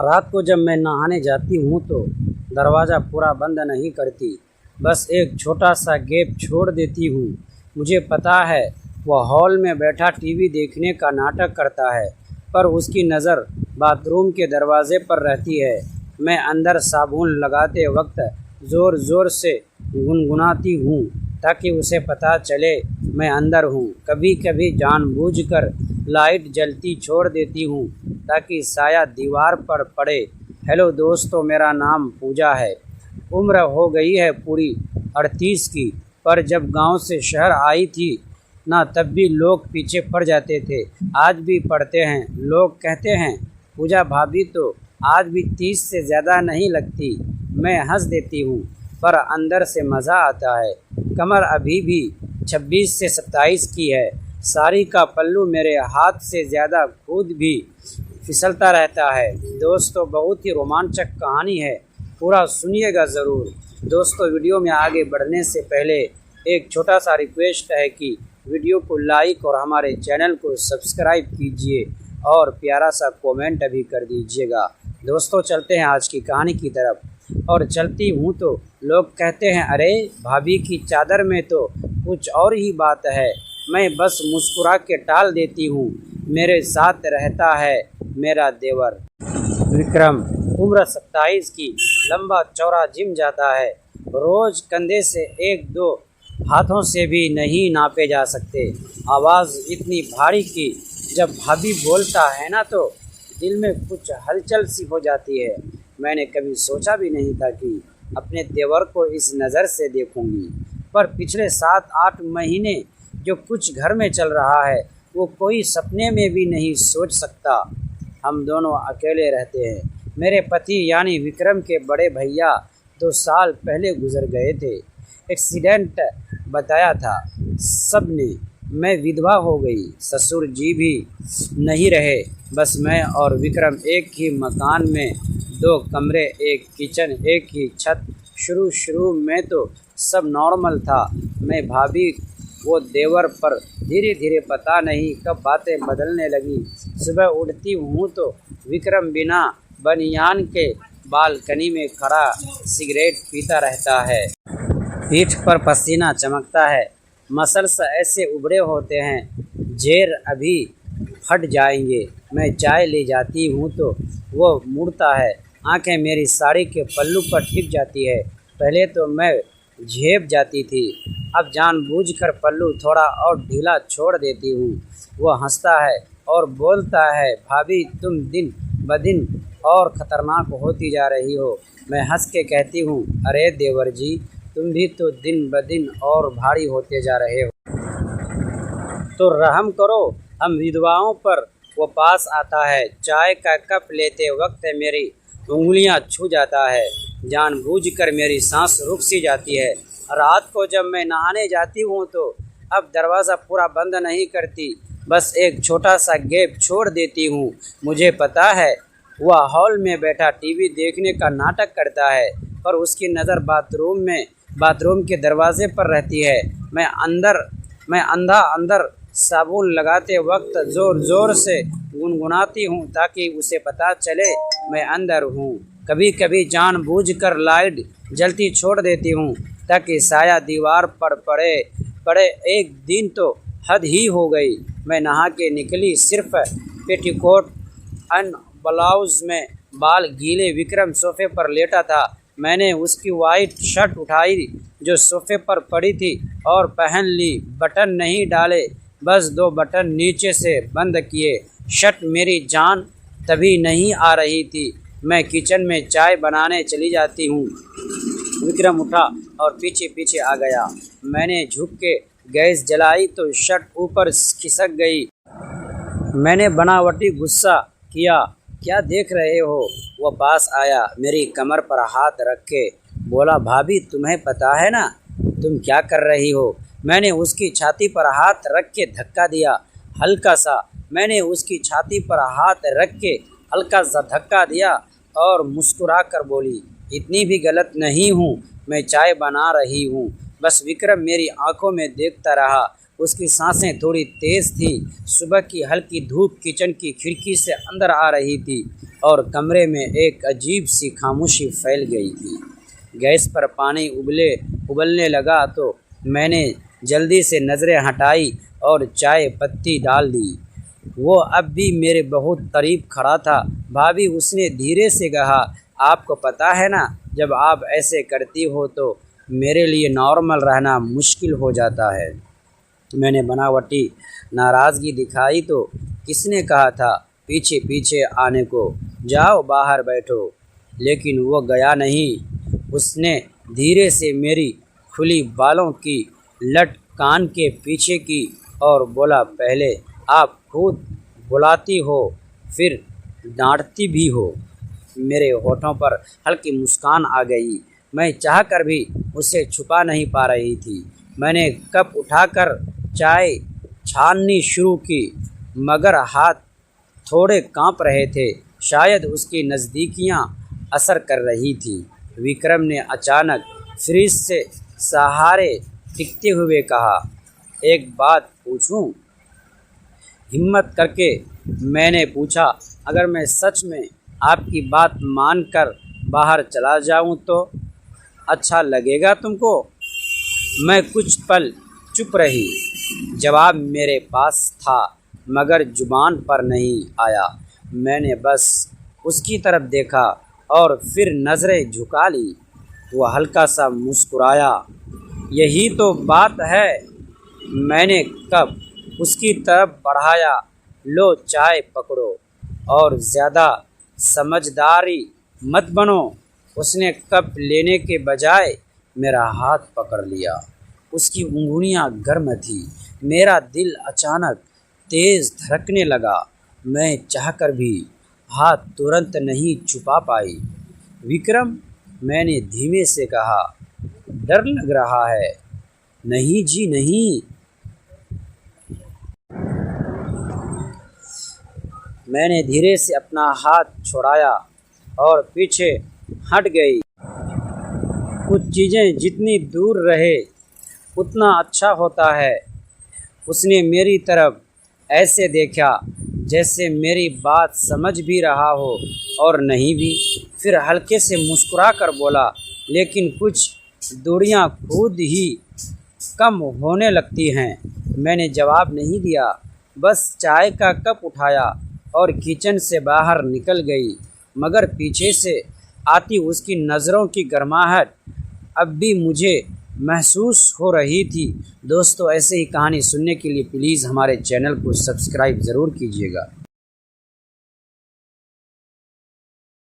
रात को जब मैं नहाने जाती हूँ तो दरवाज़ा पूरा बंद नहीं करती, बस एक छोटा सा गैप छोड़ देती हूँ। मुझे पता है वह हॉल में बैठा टीवी देखने का नाटक करता है, पर उसकी नज़र बाथरूम के दरवाजे पर रहती है। मैं अंदर साबुन लगाते वक्त ज़ोर ज़ोर से गुनगुनाती हूँ ताकि उसे पता चले मैं अंदर हूँ। कभी कभी जानबूझकर लाइट जलती छोड़ देती हूँ ताकि साया दीवार पर पड़े। हेलो दोस्तों, मेरा नाम पूजा है। उम्र हो गई है पूरी 38 की, पर जब गांव से शहर आई थी ना, तब भी लोग पीछे पड़ जाते थे, आज भी पड़ते हैं। लोग कहते हैं पूजा भाभी तो आज भी 30 से ज़्यादा नहीं लगती। मैं हंस देती हूँ, पर अंदर से मज़ा आता है। कमर अभी भी 26 से 27 की है। साड़ी का पल्लू मेरे हाथ से ज़्यादा खुद भी फिसलता रहता है। दोस्तों, बहुत ही रोमांचक कहानी है, पूरा सुनिएगा ज़रूर। दोस्तों, वीडियो में आगे बढ़ने से पहले एक छोटा सा रिक्वेस्ट है कि वीडियो को लाइक और हमारे चैनल को सब्सक्राइब कीजिए और प्यारा सा कमेंट भी कर दीजिएगा। दोस्तों, चलते हैं आज की कहानी की तरफ। और चलती हूँ तो लोग कहते हैं, अरे भाभी की चादर में तो कुछ और ही बात है। मैं बस मुस्कुरा के टाल देती हूँ। मेरे साथ रहता है मेरा देवर विक्रम, उम्र 27 की, लंबा चौड़ा, जिम जाता है। रोज़ कंधे से 1-2 हाथों से भी नहीं नापे जा सकते। आवाज़ इतनी भारी कि जब भाभी बोलता है ना तो दिल में कुछ हलचल सी हो जाती है। मैंने कभी सोचा भी नहीं था कि अपने देवर को इस नज़र से देखूंगी, पर पिछले 7-8 महीने जो कुछ घर में चल रहा है वो कोई सपने में भी नहीं सोच सकता। हम दोनों अकेले रहते हैं। मेरे पति यानी विक्रम के बड़े भैया 2 साल पहले गुजर गए थे। एक्सीडेंट बताया था सबने। मैं विधवा हो गई, ससुर जी भी नहीं रहे। बस मैं और विक्रम एक ही मकान में, 2 कमरे, एक किचन, एक ही छत। शुरू में तो सब नॉर्मल था। मैं भाभी वो देवर, पर धीरे धीरे पता नहीं कब बातें बदलने लगी। सुबह उठती हूँ तो विक्रम बिना बनियान के बालकनी में खड़ा सिगरेट पीता रहता है। पीठ पर पसीना चमकता है, मसल्स ऐसे उभरे होते हैं जेर अभी फट जाएंगे। मैं चाय ले जाती हूँ तो वो मुड़ता है, आंखें मेरी साड़ी के पल्लू पर टिक जाती है। पहले तो मैं झेप जाती थी, अब जानबूझकर पल्लू थोड़ा और ढीला छोड़ देती हूँ। वो हंसता है और बोलता है, भाभी तुम दिन ब दिन और ख़तरनाक होती जा रही हो। मैं हंस के कहती हूँ, अरे देवर जी, तुम भी तो दिन ब दिन और भारी होते जा रहे हो, तो रहम करो हम विधवाओं पर। वो पास आता है, चाय का कप लेते वक्त मेरी उंगलियां छू जाता है। जानबूझकर मेरी सांस रुक सी जाती है। रात को जब मैं नहाने जाती हूँ तो अब दरवाज़ा पूरा बंद नहीं करती, बस एक छोटा सा गैप छोड़ देती हूँ। मुझे पता है वह हॉल में बैठा टीवी देखने का नाटक करता है, पर उसकी नज़र बाथरूम के दरवाजे पर रहती है। मैं अंदर साबुन लगाते वक्त ज़ोर ज़ोर से गुनगुनाती हूँ ताकि उसे पता चले मैं अंदर हूँ। कभी कभी जानबूझकर लाइट जलती छोड़ देती हूँ ताकि साया दीवार पर पड़े। एक दिन तो हद ही हो गई। मैं नहा के निकली, सिर्फ पेटीकोट एंड ब्लाउज में, बाल गीले। विक्रम सोफे पर लेटा था। मैंने उसकी वाइट शर्ट उठाई जो सोफे पर पड़ी थी और पहन ली। बटन नहीं डाले, बस 2 बटन नीचे से बंद किए। शर्ट मेरी जान तभी नहीं आ रही थी। मैं किचन में चाय बनाने चली जाती हूँ। विक्रम उठा और पीछे पीछे आ गया। मैंने झुक के गैस जलाई तो शर्ट ऊपर खिसक गई। मैंने बनावटी गुस्सा किया, क्या देख रहे हो? वो पास आया, मेरी कमर पर हाथ रख के बोला, भाभी तुम्हें पता है ना तुम क्या कर रही हो? मैंने उसकी छाती पर हाथ रख के धक्का दिया, हल्का सा। मैंने उसकी छाती पर हाथ रख के हल्का सा धक्का दिया और मुस्कुरा कर बोली, इतनी भी गलत नहीं हूँ, मैं चाय बना रही हूँ। बस विक्रम मेरी आंखों में देखता रहा। उसकी सांसें थोड़ी तेज़ थी। सुबह की हल्की धूप किचन की खिड़की से अंदर आ रही थी। और कमरे में एक अजीब सी खामोशी फैल गई थी। गैस पर पानी उबलने लगा तो मैंने जल्दी से नज़रें हटाई और चाय पत्ती डाल दी। वो अब भी मेरे बहुत करीब खड़ा था। भाभी, उसने धीरे से कहा, आपको पता है ना, जब आप ऐसे करती हो तो मेरे लिए नॉर्मल रहना मुश्किल हो जाता है। मैंने बनावटी नाराज़गी दिखाई तो किसने कहा था पीछे पीछे आने को, जाओ बाहर बैठो। लेकिन वो गया नहीं। उसने धीरे से मेरी खुली बालों की लट कान के पीछे की और बोला, पहले आप खुद बुलाती हो फिर डांटती भी हो। मेरे होठों पर हल्की मुस्कान आ गई। मैं चाहकर भी उसे छुपा नहीं पा रही थी। मैंने कप उठाकर चाय छाननी शुरू की, मगर हाथ थोड़े कांप रहे थे। शायद उसकी नज़दीकियां असर कर रही थी। विक्रम ने अचानक फ्रिज से सहारे टिकते हुए कहा, एक बात पूछूं? हिम्मत करके मैंने पूछा, अगर मैं सच में आपकी बात मानकर बाहर चला जाऊं तो अच्छा लगेगा तुमको? मैं कुछ पल चुप रही। जवाब मेरे पास था मगर जुबान पर नहीं आया। मैंने बस उसकी तरफ देखा और फिर नज़रें झुका ली। वह हल्का सा मुस्कुराया। यही तो बात है। मैंने कप उसकी तरफ बढ़ाया। लो चाय पकड़ो और ज़्यादा समझदारी मत बनो। उसने कप लेने के बजाय मेरा हाथ पकड़ लिया। उसकी उंगलियां गर्म थी। मेरा दिल अचानक तेज़ धड़कने लगा। मैं चाहकर भी हाथ तुरंत नहीं छुपा पाई। विक्रम, मैंने धीमे से कहा, डर लग रहा है? नहीं जी नहीं। मैंने धीरे से अपना हाथ छुड़ाया और पीछे हट गई। कुछ चीज़ें जितनी दूर रहे उतना अच्छा होता है। उसने मेरी तरफ ऐसे देखा जैसे मेरी बात समझ भी रहा हो और नहीं भी। फिर हल्के से मुस्कुरा कर बोला, लेकिन कुछ दूरियां खुद ही कम होने लगती हैं। मैंने जवाब नहीं दिया, बस चाय का कप उठाया और किचन से बाहर निकल गई। मगर पीछे से आती उसकी नज़रों की गर्माहट अब भी मुझे महसूस हो रही थी। दोस्तों, ऐसे ही कहानी सुनने के लिए प्लीज़ हमारे चैनल को सब्सक्राइब ज़रूर कीजिएगा।